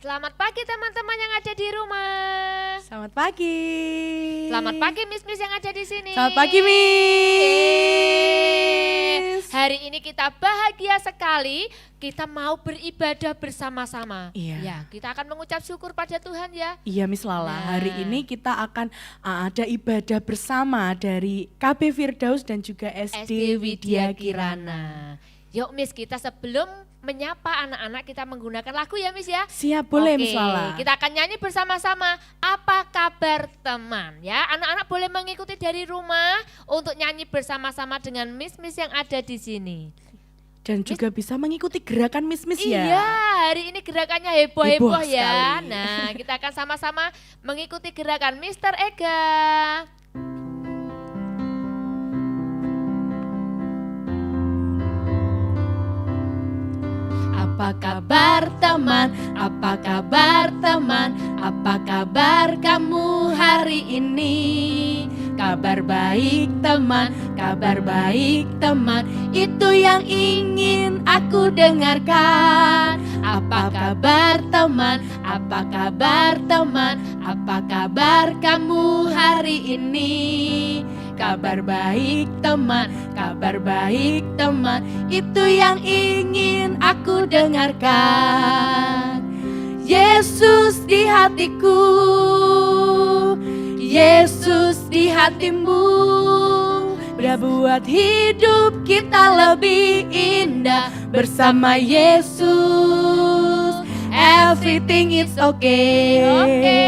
Selamat pagi teman-teman yang ada di rumah. Selamat pagi. Selamat pagi Miss yang ada di sini. Selamat pagi Miss. Hari ini kita bahagia sekali. Kita mau beribadah bersama-sama. Iya. Ya, kita akan mengucap syukur pada Tuhan ya. Iya Miss Lala, Nah. hari ini kita akan ada ibadah bersama dari KB Firdaus dan juga SD Widya Kirana. Yuk Miss, kita sebelum menyapa anak-anak kita menggunakan lagu ya Miss ya. Siap, boleh Oke, Miss Lala. kita akan nyanyi bersama-sama. Apa kabar teman? Ya, anak-anak boleh mengikuti dari rumah untuk nyanyi bersama-sama dengan Miss yang ada di sini. Dan juga bisa mengikuti gerakan Miss ya. Iya, hari ini gerakannya heboh-heboh Heboh ya. sekali. Nah, kita akan sama-sama mengikuti gerakan Mr. Ega. Apa kabar teman? Apa kabar teman? Apa kabar kamu hari ini? Kabar baik teman, kabar baik teman, itu yang ingin aku dengarkan. Apa kabar teman? Apa kabar teman? Apa kabar kamu hari ini? Kabar baik teman, kabar baik teman, itu yang ingin aku dengarkan. Yesus di hatiku, Yesus di hatimu, dia buat hidup kita lebih indah bersama Yesus. Everything is okay. Oke,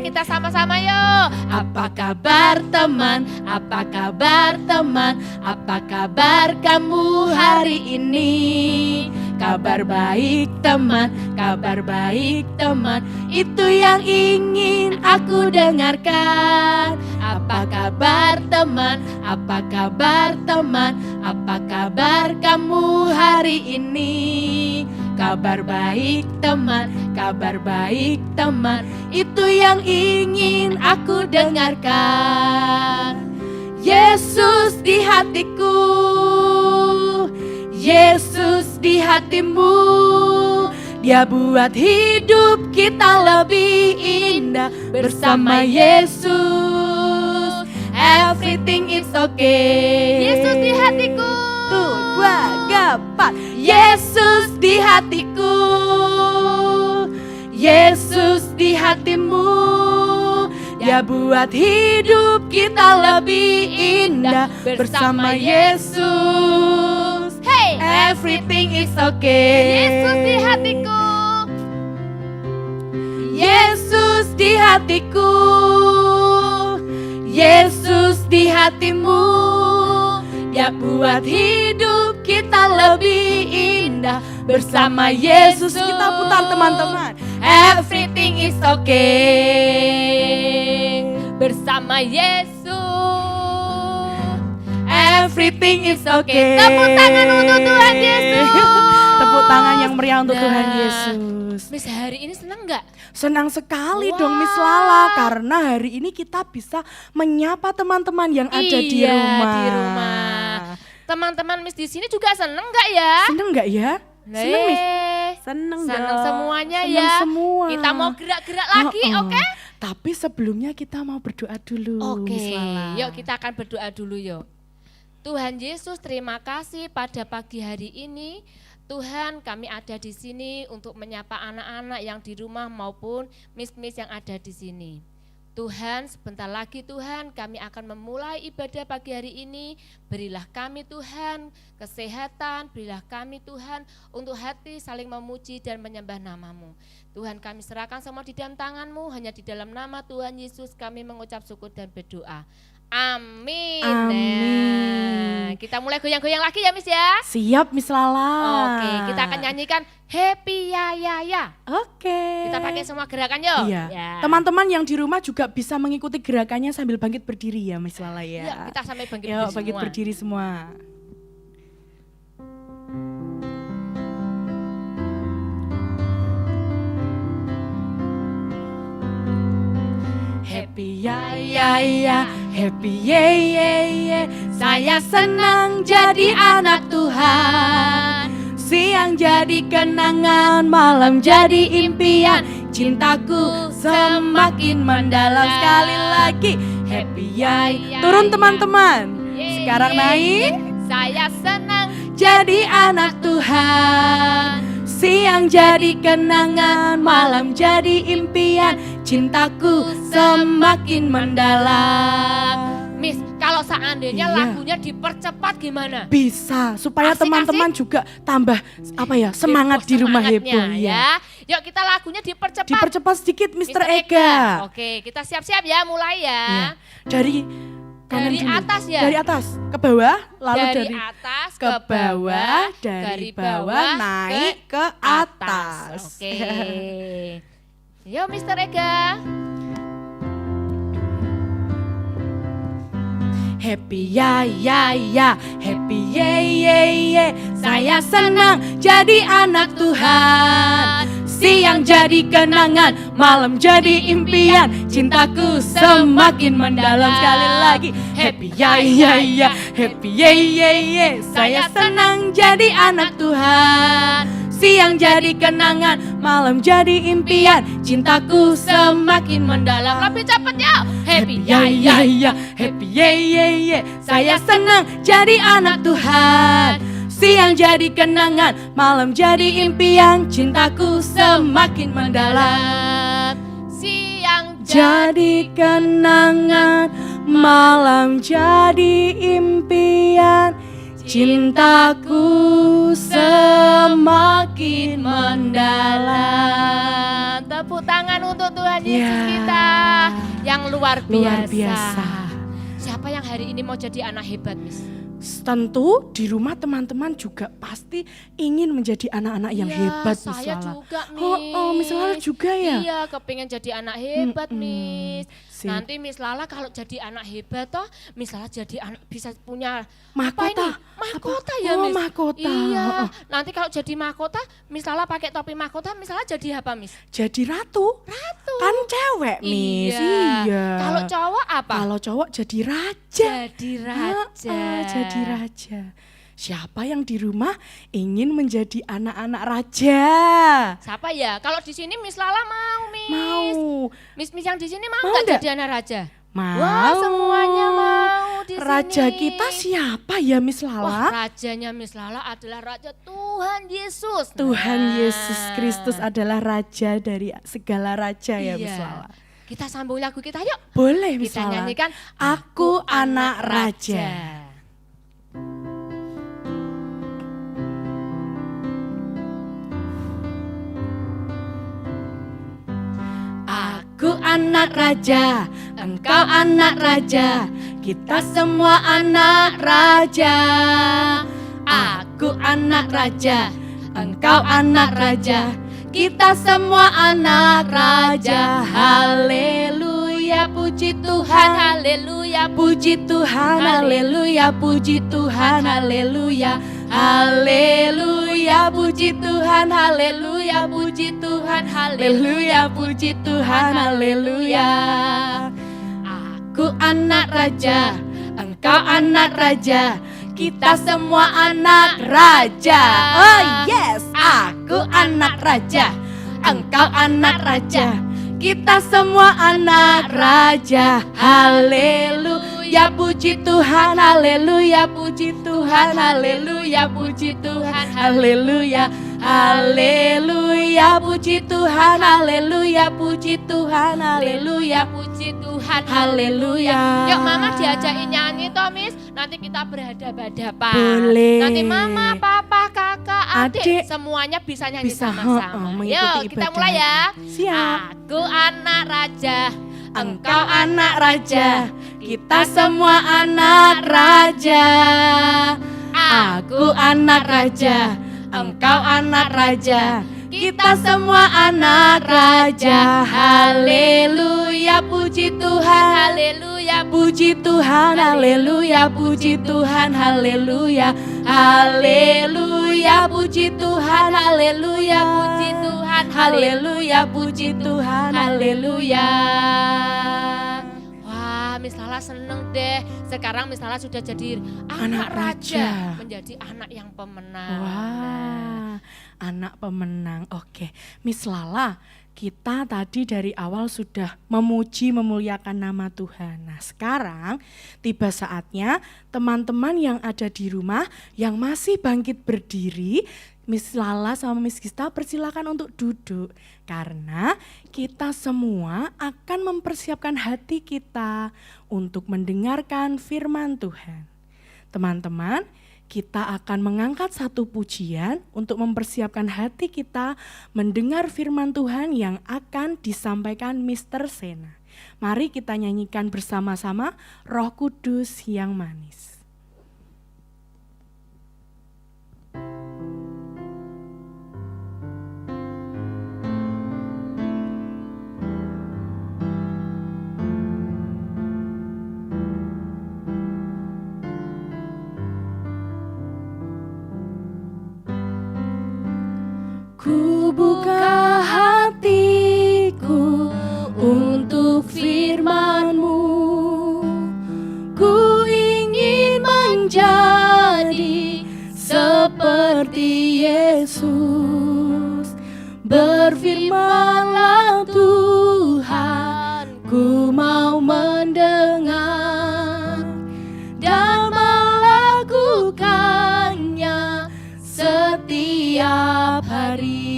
kita sama-sama yuk. Apa kabar teman? Apa kabar teman? Apa kabar kamu hari ini? Kabar baik teman, kabar baik teman, itu yang ingin aku dengarkan. Apa kabar teman? Apa kabar teman? Apa kabar kamu hari ini? Kabar baik teman, kabar baik teman, itu yang ingin aku dengarkan. Yesus di hatiku, Yesus di hatimu, dia buat hidup kita lebih indah bersama Yesus. Everything is okay. Yesus di hatiku. 1, 2, 3, 4. Yesus di hatiku, Yesus di hatimu, dia buat hidup kita lebih indah bersama Yesus. Hey, everything is okay. Yesus di hatiku, Yesus di hatiku, Yesus di hatimu, dia buat hidup kita lebih indah bersama Yesus. Kita putar teman-teman. Everything is okay bersama Yesus. Everything is okay. Tepuk tangan untuk Tuhan Yesus. Tepuk tangan yang meriah untuk Nah, Tuhan Yesus. Miss, hari ini senang nggak? Senang sekali Wah. dong Miss Lala, karena hari ini kita bisa menyapa teman-teman yang ada di Iya, rumah. di rumah. Teman-teman Miss di sini juga seneng nggak ya? Seneng nggak ya? Seneng Miss? Seneng dong. semuanya Seneng ya. semua. Kita mau gerak-gerak lagi, oke? Tapi sebelumnya kita mau berdoa dulu Oke, Miss Lala. yuk kita akan berdoa dulu yuk. Tuhan Yesus, terima kasih pada pagi hari ini. Tuhan, kami ada di sini untuk menyapa anak-anak yang di rumah maupun miss-miss yang ada di sini. Tuhan, sebentar lagi Tuhan kami akan memulai ibadah pagi hari ini. Berilah kami Tuhan kesehatan, berilah kami Tuhan untuk hati saling memuji dan menyembah nama-Mu. Tuhan, kami serahkan semua di dalam tangan-Mu, hanya di dalam nama Tuhan Yesus kami mengucap syukur dan berdoa. Amin. Amin. Nah, kita mulai goyang-goyang lagi ya Miss ya. Siap Miss Lala. Oke, kita akan nyanyikan Happy Ya Ya Ya. Oke. Kita pakai semua gerakan yuk. Iya. Ya. Teman-teman yang di rumah juga bisa mengikuti gerakannya sambil bangkit berdiri ya Miss Lala ya. Yuk, kita sampai bangkit Yuk, berdiri bangkit semua. berdiri semua. Happy ya ya ya, happy ye ye ye. Saya senang jadi anak Tuhan. Siang jadi kenangan, malam jadi impian, cintaku semakin mendalam. Sekali lagi, happy yay. Turun teman-teman. Sekarang naik. Saya senang Jadi anak Tuhan. Siang jadi kenangan, malam jadi impian, cintaku semakin mendalam. Miss, kalau seandainya Iya. lagunya dipercepat gimana? Bisa, supaya Asik-asik. teman-teman juga tambah semangat di rumah heboh ya. Yuk kita lagunya dipercepat. Dipercepat sedikit Mr. Mr. Ega. Oke, kita siap-siap ya, mulai ya. Iya. Dari kanan Dari dulu. atas ya? Dari atas ke bawah, lalu dari atas ke bawah, dari bawah naik ke atas. Oke. Yuk Mr. Ega. Happy ya ya ya, happy ye ye ye. Saya senang jadi anak Tuhan. Siang jadi kenangan, malam jadi impian, cintaku semakin mendalam. Sekali lagi, happy ya ya ya, happy ye ye ye. Saya senang jadi anak Tuhan. Siang jadi kenangan, malam jadi impian, cintaku semakin mendalam. Lebih cepat ya. Happy ya ya ya, happy ye ye ye. Saya senang jadi anak Tuhan. Siang jadi kenangan, malam jadi impian, cintaku semakin mendalam. Siang Jadi kenangan, malam jadi impian, cintaku semakin mendalam. Tepuk tangan untuk Tuhan Yesus Ya. kita yang luar Luar biasa. biasa. Siapa yang hari ini mau jadi anak hebat, Miss? Tentu di rumah teman-teman juga pasti ingin menjadi anak-anak yang Iya, hebat, Miss saya Lala. juga, Miss. Oh, Miss Lala juga ya? Iya, kepengen jadi anak hebat, Miss. Sip. Nanti Miss Lala kalau jadi anak hebat toh, Miss Lala jadi anak bisa punya Mahkota. apa ini? Mahkota Apa? ya, Oh, Miss. mahkota. Iya. Oh. Nanti kalau jadi mahkota, Miss Lala pakai topi mahkota, Miss Lala jadi apa, Miss? Jadi ratu. Ratu. Kan cewek, Miss. Iya. Iya. Kalau cowok apa? Kalau cowok jadi raja. Jadi raja. Jadi raja. Siapa yang di rumah ingin menjadi anak-anak raja? Siapa ya? Kalau di sini Miss Lala mau, Miss. Mau. Miss Miss yang di sini mau Mau nggak nggak? jadi anak raja? Mau. Wah, semuanya mau di Raja sini. kita siapa ya, Miss Wah, Lala? rajanya Miss Lala adalah Raja Tuhan Yesus. Tuhan Nah. Yesus Kristus adalah raja dari segala raja ya, Miss Iya. Lala. Kita sambung lagu kita yuk. Boleh, Miss Kita Lala. nyanyikan Aku anak raja. Aku anak raja, engkau anak raja, kita semua anak raja. Aku anak raja, engkau anak raja, kita semua anak raja. Haleluya, puji Tuhan, Haleluya, puji Tuhan, haleluya, puji Tuhan, haleluya. Haleluya, puji Tuhan, haleluya, puji Tuhan, haleluya, puji Tuhan, haleluya. Aku anak raja, engkau anak raja, kita semua anak raja. Oh yes, aku anak raja, engkau anak raja, kita semua anak raja. Haleluya, puji Tuhan, haleluya, puji Tuhan, haleluya, puji Tuhan, haleluya. Haleluya, puji Tuhan, haleluya, puji Tuhan, haleluya, puji Tuhan, haleluya. Yuk Mama diajakin nyanyi toh, Miss. Nanti kita berhadapan-hadapan. Boleh. Nanti Mama, Papa, Kakak, Adik, Adik. semuanya bisa nyanyi Bisa, sama-sama. mengikuti Yuk kita ibadah. mulai ya. Siap. Aku anak raja, Engkau anak raja, kita semua anak raja. Aku anak raja, engkau anak raja, kita semua anak raja. Haleluya, puji Tuhan, haleluya, puji Tuhan, haleluya, puji Tuhan, haleluya. Haleluya, puji Tuhan, haleluya, puji Tuhan, haleluya, puji Tuhan, haleluya. Wah, Miss Lala seneng deh. Sekarang Miss Lala sudah jadi anak raja, menjadi anak yang pemenang. Wah, anak pemenang. Oke, Miss Lala, kita tadi dari awal sudah memuji, memuliakan nama Tuhan. Nah, sekarang tiba saatnya teman-teman yang ada di rumah yang masih bangkit berdiri, Miss Lala sama Miss Gista persilakan untuk duduk. Karena kita semua akan mempersiapkan hati kita untuk mendengarkan firman Tuhan. Teman-teman, kita akan mengangkat satu pujian untuk mempersiapkan hati kita mendengar firman Tuhan yang akan disampaikan Mr. Sena. Mari kita nyanyikan bersama-sama Roh Kudus yang manis. Ku buka hatiku untuk firman-Mu. Ku ingin menjadi seperti Yesus. Berfirmanlah Tuhan, ku mau mendengar dan melakukannya setiap hari.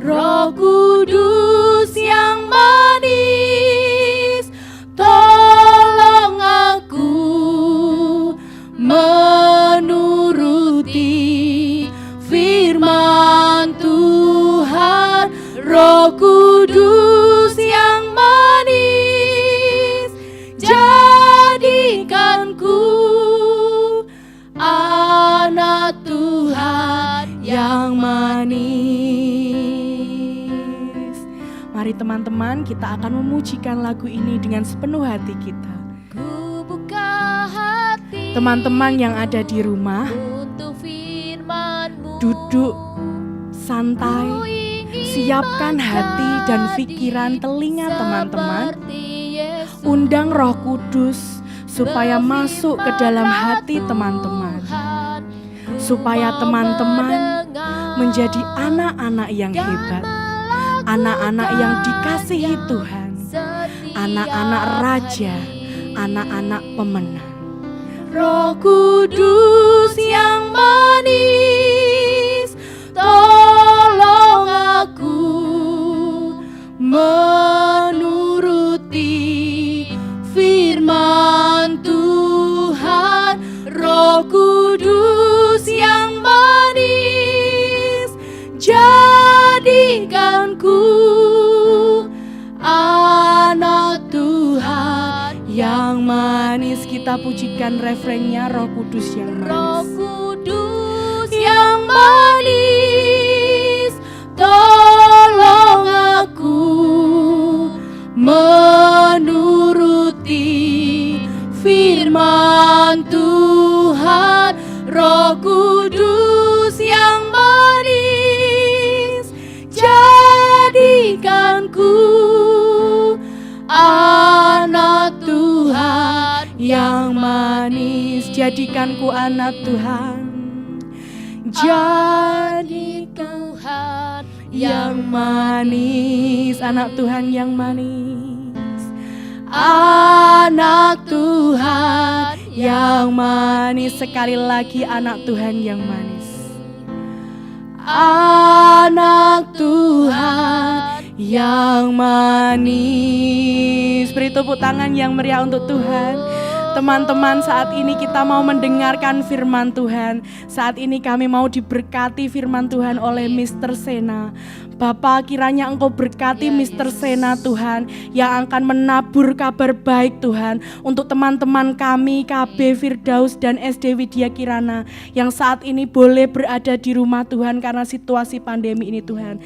Roh Kudus yang manis, tolong aku menuruti firman Tuhan. Roh Kudus yang manis, jadikanku anak Tuhan yang manis. Mari teman-teman, kita akan memujikan lagu ini dengan sepenuh hati kita. Ku buka hati Teman-teman yang ada di rumah, untuk firman-Mu. duduk santai, siapkan hati dan pikiran telinga teman-teman. Undang Roh Kudus supaya masuk ke dalam hati teman-teman, supaya teman-teman menjadi anak-anak yang hebat, anak-anak yang dikasihi Tuhan, anak-anak raja, anak-anak pemenang. Roh Kudus yang manis, tolong aku menuruti firman Tuhan. Roh Kudus yang manis, jadikanku anak Tuhan yang manis. Kita pujikan refrennya, Roh Kudus yang manis. Roh Kudus yang manis, tolong aku menuruti firman Tuhan. Roh Kudus yang manis, jadikanku anak Tuhan yang manis. Jadikanku anak Tuhan, jadikan Tuhan yang manis. Anak Tuhan yang manis, anak Tuhan yang manis. Sekali lagi, anak Tuhan yang manis, anak Tuhan yang manis. Beri tepuk tangan yang meriah untuk Tuhan. Teman-teman, saat ini kita mau mendengarkan firman Tuhan. Saat ini kami mau diberkati firman Tuhan oleh Mr. Sena. Bapa, kiranya Engkau berkati Mr. Sena Tuhan, yang akan menabur kabar baik Tuhan untuk teman-teman kami KB Firdaus dan SD Widya Kirana yang saat ini boleh berada di rumah Tuhan karena situasi pandemi ini Tuhan.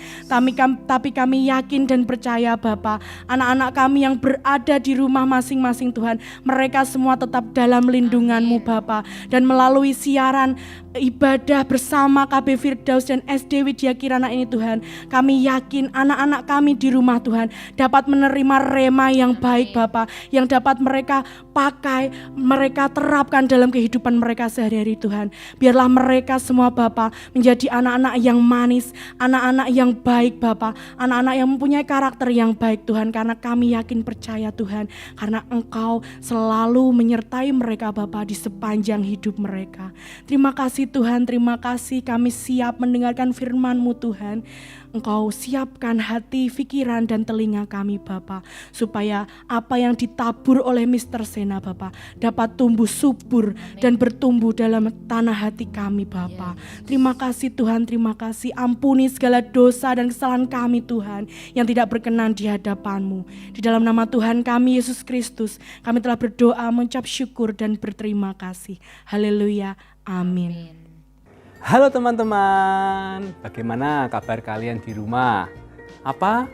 Tapi kami yakin dan percaya Bapa, anak-anak kami yang berada di rumah masing-masing Tuhan, mereka semua tetap dalam lindungan-Mu Bapa. Dan melalui siaran ibadah bersama KB Firdaus dan SD Widya Kirana ini Tuhan, kami kami yakin anak-anak kami di rumah Tuhan dapat menerima rema yang baik Bapa, yang dapat mereka pakai, mereka terapkan dalam kehidupan mereka sehari-hari Tuhan. Biarlah mereka semua Bapa menjadi anak-anak yang manis, anak-anak yang baik Bapa, anak-anak yang mempunyai karakter yang baik Tuhan, karena kami yakin percaya Tuhan, karena Engkau selalu menyertai mereka Bapa di sepanjang hidup mereka. Terima kasih Tuhan, terima kasih kami siap mendengarkan firman-Mu Tuhan. Engkau siapkan hati, pikiran, dan telinga kami Bapa, supaya apa yang ditabur oleh Mr. Sena Bapa dapat tumbuh subur dan bertumbuh dalam tanah hati kami Bapa. Terima kasih Tuhan, terima kasih. Ampuni segala dosa dan kesalahan kami Tuhan yang tidak berkenan di hadapan-Mu. Di dalam nama Tuhan kami Yesus Kristus, kami telah berdoa, mengucap syukur dan berterima kasih. Haleluya, amin. Halo teman-teman, bagaimana kabar kalian di rumah? Apa?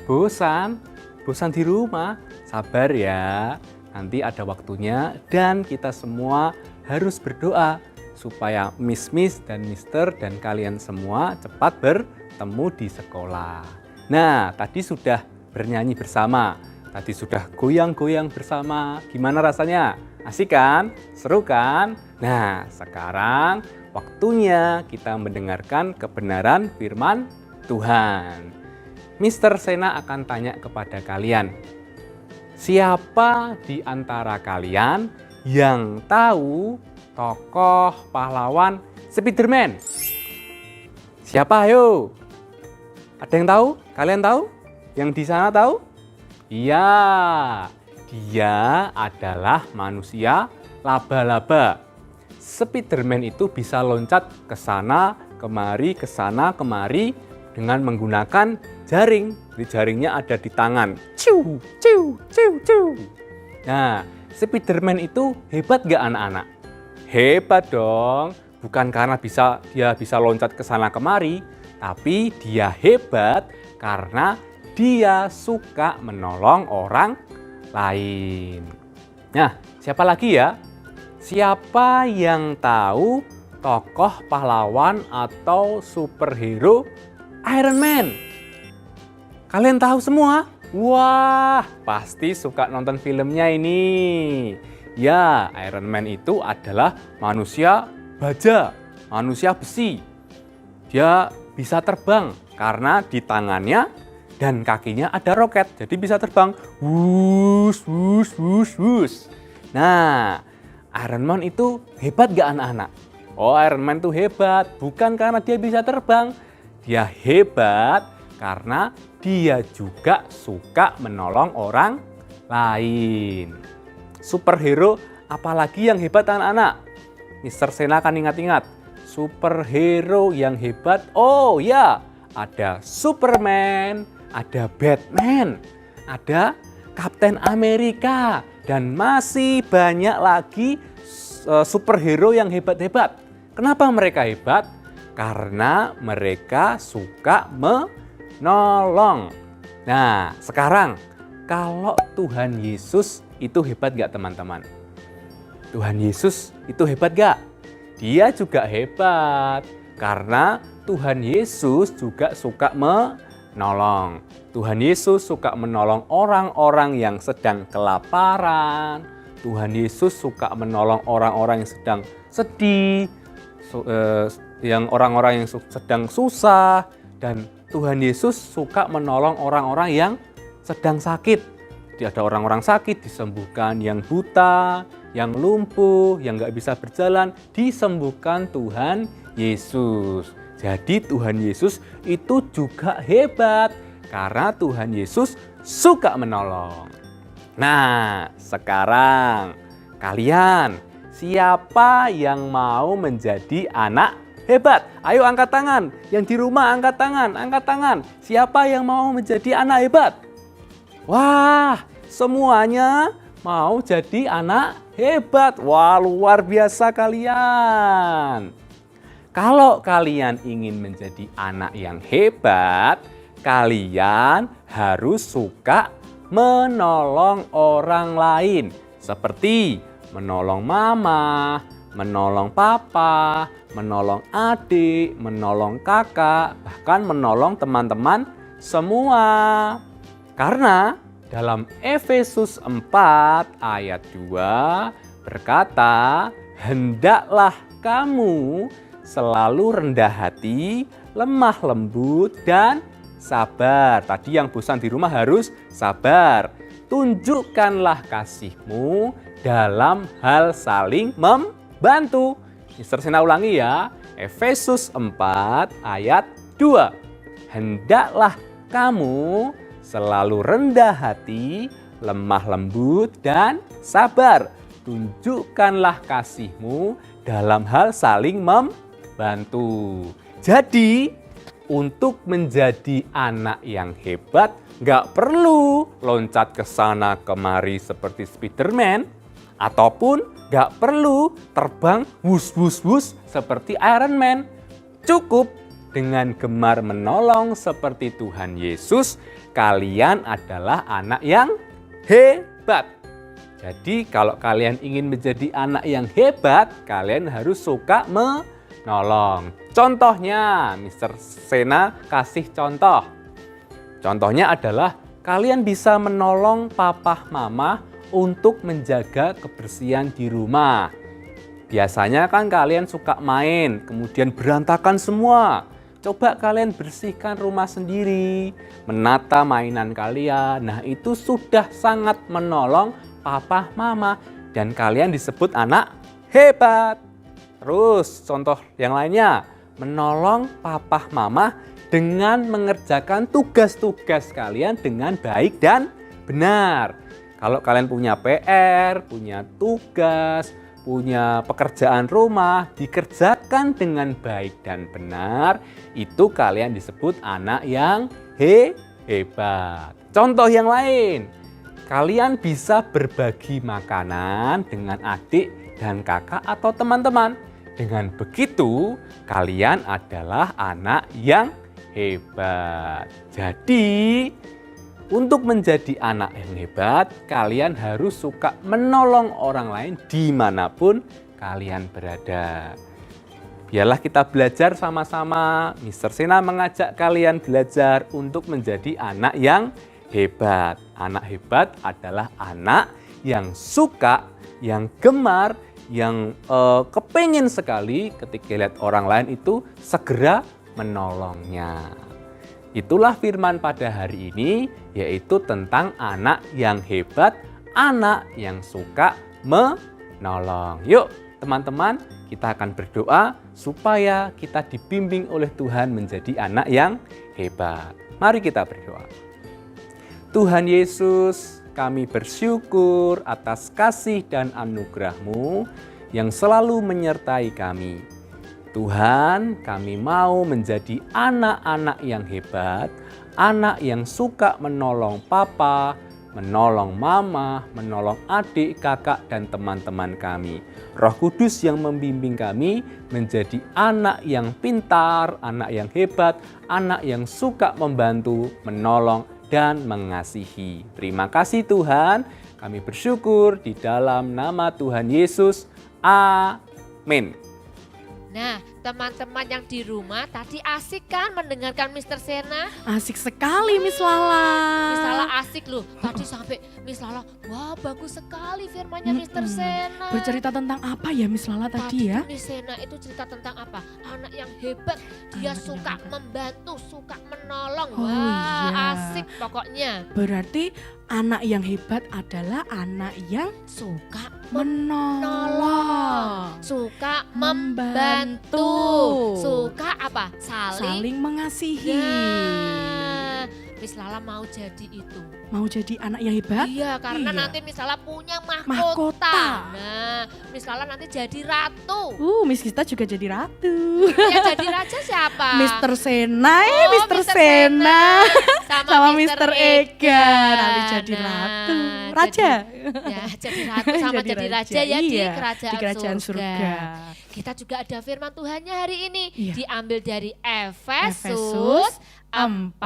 Bosan? Bosan di rumah? Sabar ya, nanti ada waktunya dan kita semua harus berdoa supaya Miss dan Mister dan kalian semua cepat bertemu di sekolah. Nah, tadi sudah bernyanyi bersama, tadi sudah goyang-goyang bersama, gimana rasanya? Asik kan? Seru kan? Nah, sekarang waktunya kita mendengarkan kebenaran firman Tuhan. Mr. Sena akan tanya kepada kalian, siapa di antara kalian yang tahu tokoh pahlawan Spiderman? Siapa ayo? Ada yang tahu? Kalian tahu? Yang di sana tahu? Iya, dia adalah manusia laba-laba. Spiderman itu bisa loncat ke sana kemari dengan menggunakan jaring. Di jaringnya ada di tangan. Ciu, ciu, ciu, ciu. Nah, Spiderman itu hebat gak anak-anak? Hebat dong. Bukan karena dia bisa loncat ke sana kemari, tapi dia hebat karena dia suka menolong orang lain. Nah, siapa lagi ya? Siapa yang tahu tokoh pahlawan atau superhero Iron Man? Kalian tahu semua? Wah, pasti suka nonton filmnya ini. Ya, Iron Man itu adalah manusia baja, manusia besi. Dia bisa terbang karena di tangannya dan kakinya ada roket, jadi bisa terbang. Wus, wus, wus, wus. Nah, Iron Man itu hebat gak anak-anak? Oh, Iron Man itu hebat bukan karena dia bisa terbang. Dia hebat karena dia juga suka menolong orang lain. Superhero apalagi yang hebat anak-anak? Mr. Sena akan ingat-ingat. Superhero yang hebat, oh ya, ada Superman, ada Batman, ada Kapten Amerika, dan masih banyak lagi superhero yang hebat-hebat. Kenapa mereka hebat? Karena mereka suka menolong. Nah, sekarang kalau Tuhan Yesus itu hebat gak teman-teman? Tuhan Yesus itu hebat gak? Dia juga hebat karena Tuhan Yesus juga suka menolong. Tuhan Yesus suka menolong orang-orang yang sedang kelaparan. Tuhan Yesus suka menolong orang-orang yang sedang sedih, yang orang-orang yang sedang susah, dan Tuhan Yesus suka menolong orang-orang yang sedang sakit. Jadi ada orang-orang sakit disembuhkan, yang buta, yang lumpuh, yang nggak bisa berjalan, disembuhkan Tuhan Yesus. Jadi Tuhan Yesus itu juga hebat karena Tuhan Yesus suka menolong. Nah, sekarang kalian siapa yang mau menjadi anak hebat? Ayo angkat tangan. Yang di rumah angkat tangan, angkat tangan. Siapa yang mau menjadi anak hebat? Wah, semuanya mau jadi anak hebat. Wah, luar biasa kalian. Kalau kalian ingin menjadi anak yang hebat, kalian harus suka menolong orang lain. Seperti menolong mama, menolong papa, menolong adik, menolong kakak, bahkan menolong teman-teman semua. Karena dalam Efesus 4 ayat 2 berkata, hendaklah kamu selalu rendah hati, lemah lembut, dan sabar. Tadi yang bosan di rumah harus sabar. Tunjukkanlah kasihmu dalam hal saling membantu. Mister Sena ulangi ya. Efesus 4 ayat 2. Hendaklah kamu selalu rendah hati, lemah lembut, dan sabar. Tunjukkanlah kasihmu dalam hal saling membantu. Jadi, untuk menjadi anak yang hebat, nggak perlu loncat ke sana kemari seperti Spiderman, ataupun nggak perlu terbang wus-wus-wus seperti Iron Man. Cukup dengan gemar menolong seperti Tuhan Yesus, kalian adalah anak yang hebat. Jadi kalau kalian ingin menjadi anak yang hebat, kalian harus suka menolong. Contohnya, Mister Sena kasih contoh. Contohnya adalah kalian bisa menolong papa mama untuk menjaga kebersihan di rumah. Biasanya kan kalian suka main, kemudian berantakan semua. Coba kalian bersihkan rumah sendiri, menata mainan kalian. Nah, itu sudah sangat menolong papa mama dan kalian disebut anak hebat. Terus contoh yang lainnya, menolong papa mama dengan mengerjakan tugas-tugas kalian dengan baik dan benar. Kalau kalian punya PR, punya tugas, punya pekerjaan rumah, dikerjakan dengan baik dan benar, itu kalian disebut anak yang hebat. Contoh yang lain, kalian bisa berbagi makanan dengan adik dan kakak atau teman-teman. Dengan begitu, kalian adalah anak yang hebat. Jadi, untuk menjadi anak yang hebat, kalian harus suka menolong orang lain dimanapun kalian berada. Biarlah kita belajar sama-sama. Mister Sena mengajak kalian belajar untuk menjadi anak yang hebat. Anak hebat adalah anak yang suka, yang gemar, yang kepingin sekali ketika lihat orang lain itu segera menolongnya. Itulah firman pada hari ini, yaitu tentang anak yang hebat, anak yang suka menolong. Yuk teman-teman, kita akan berdoa supaya kita dibimbing oleh Tuhan menjadi anak yang hebat. Mari kita berdoa. Tuhan Yesus, kami bersyukur atas kasih dan anugerah-Mu yang selalu menyertai kami. Tuhan, kami mau menjadi anak-anak yang hebat, anak yang suka menolong papa, menolong mama, menolong adik, kakak, dan teman-teman kami. Roh Kudus yang membimbing kami menjadi anak yang pintar, anak yang hebat, anak yang suka membantu, menolong, dan mengasihi. Terima kasih Tuhan, kami bersyukur di dalam nama Tuhan Yesus. Amin. Nah, teman-teman yang di rumah tadi asik kan mendengarkan Mister Sena? Asik sekali Miss Lala. Miss Lala asik loh. Tadi sampai Miss Lala, wah bagus sekali firmannya Mister Sena. Bercerita tentang apa ya Miss Lala tadi ya? Miss Sena itu cerita tentang apa? Anak yang hebat, dia suka membantu, suka menolong. Oh, Wah, iya. asik pokoknya. Berarti anak yang hebat adalah anak yang Suka menolong, suka membantu, suka apa? saling mengasihi. Nah, Miss Lala mau jadi itu. Mau jadi anak yang hebat? Iya, karena Iya. nanti Miss Lala punya mahkota. Mahkota. Nah, Miss Lala nanti jadi ratu. Miss Gista juga jadi ratu. Yang jadi raja siapa? Mister Sena, Oh, Mister Sena. sama Mister Ega. Nanti jadi Nah, ratu. Raja. Ya, jadi ratu sama jadi raja ya di iya, kerajaan, di kerajaan surga. Kita juga ada firman Tuhannya hari ini. Iya. Diambil dari Efesus Efesus 4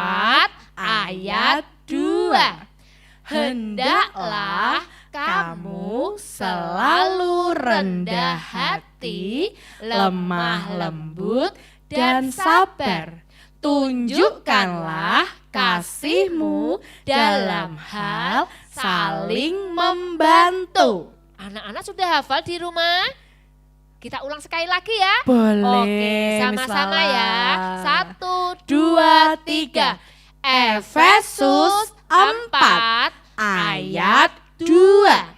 ayat 2. Hendaklah kamu selalu rendah hati hati, lemah lembut dan sabar. Tunjukkanlah kasih-Mu dalam hal saling membantu. Anak-anak sudah hafal di rumah? Kita ulang sekali lagi ya. Boleh. Oke, sama-sama Miss ya. Lala. 1, 2, 3. Efesus 4 ayat 2.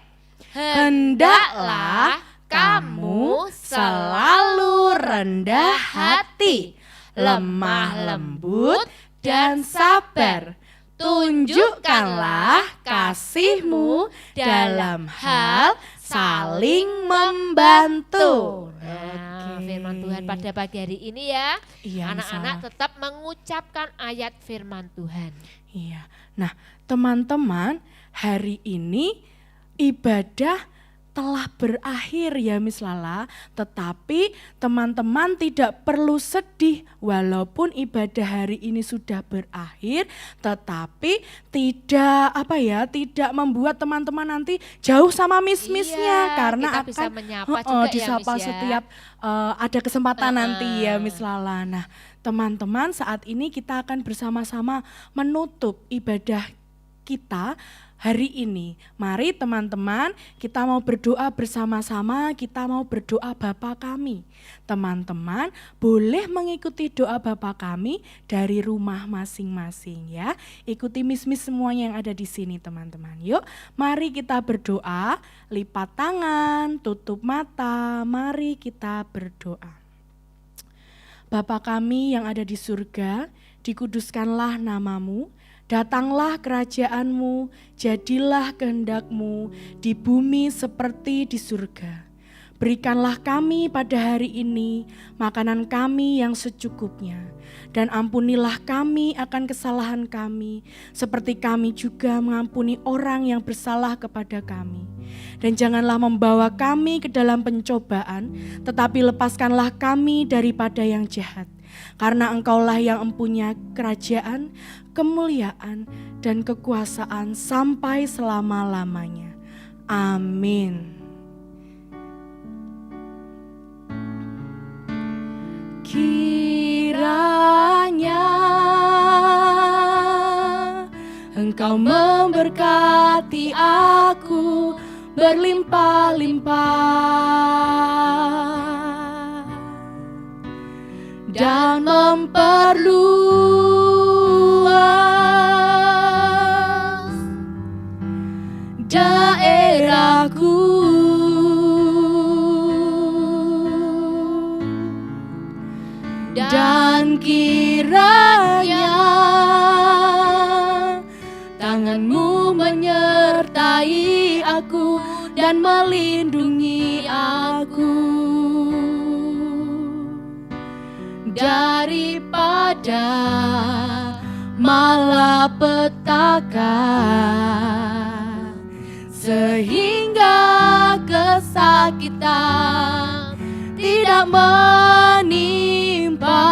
Hendaklah kamu selalu rendah hati, lemah lembut dan sabar. Tunjukkanlah kasih-Mu dalam hal saling membantu. Nah, firman Tuhan pada pagi hari ini ya. Iya, Anak-anak Miss Lala. tetap mengucapkan ayat firman Tuhan. Iya. Nah, teman-teman, hari ini ibadah telah berakhir ya Miss Lala, tetapi teman-teman tidak perlu sedih walaupun ibadah hari ini sudah berakhir, tetapi tidak membuat teman-teman nanti jauh sama miss-missnya, karena kita bisa akan menyapa juga ya, disapa Miss ya. setiap ada kesempatan nanti ya Miss Lala. Nah, teman-teman, saat ini kita akan bersama-sama menutup ibadah kita hari ini. Mari teman-teman, kita mau berdoa bersama-sama, kita mau berdoa Bapa kami. Teman-teman boleh mengikuti doa Bapa kami dari rumah masing-masing ya. Ikuti miss-miss semuanya yang ada di sini teman-teman. Yuk, mari kita berdoa, lipat tangan, tutup mata, mari kita berdoa. Bapa kami yang ada di surga, dikuduskanlah nama-Mu. Datanglah kerajaan-Mu, jadilah kehendak-Mu di bumi seperti di surga. Berikanlah kami pada hari ini makanan kami yang secukupnya. Dan ampunilah kami akan kesalahan kami, seperti kami juga mengampuni orang yang bersalah kepada kami. Dan janganlah membawa kami ke dalam pencobaan, tetapi lepaskanlah kami daripada yang jahat. Karena Engkaulah yang mempunyai kerajaan, kemuliaan, dan kekuasaan sampai selama-lamanya. Amin. Kiranya Engkau memberkati aku berlimpah-limpah dan memperluas daerahku, dan kiranya tangan-Mu menyertai aku dan melindungi aku daripada malapetaka, sehingga kesakitan tidak menimpa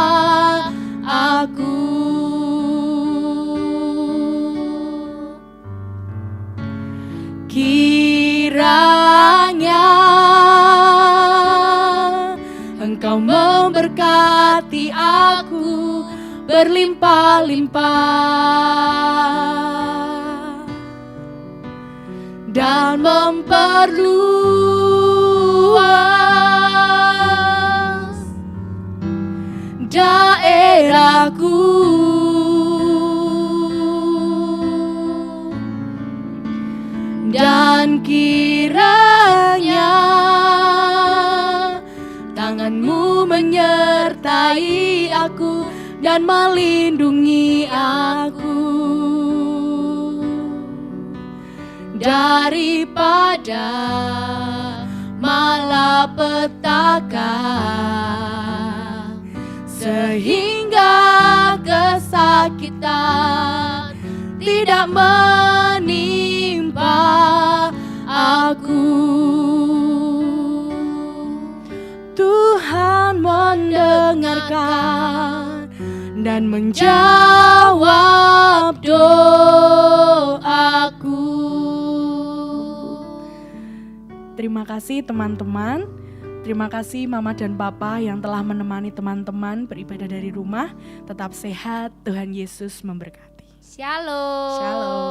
aku. Kiranya Engkau memberkati aku berlimpah-limpah dan memperluas daerahku, dan kiranya tangan-Mu menyertai aku dan melindungi aku daripada malapetaka, sehingga kesakitan tidak menimpa aku. Tuhan mendengarkan dan menjawab doaku. Terima kasih teman-teman. Terima kasih Mama dan Papa yang telah menemani teman-teman beribadah dari rumah. Tetap sehat, Tuhan Yesus memberkati. Shalom. Shalom.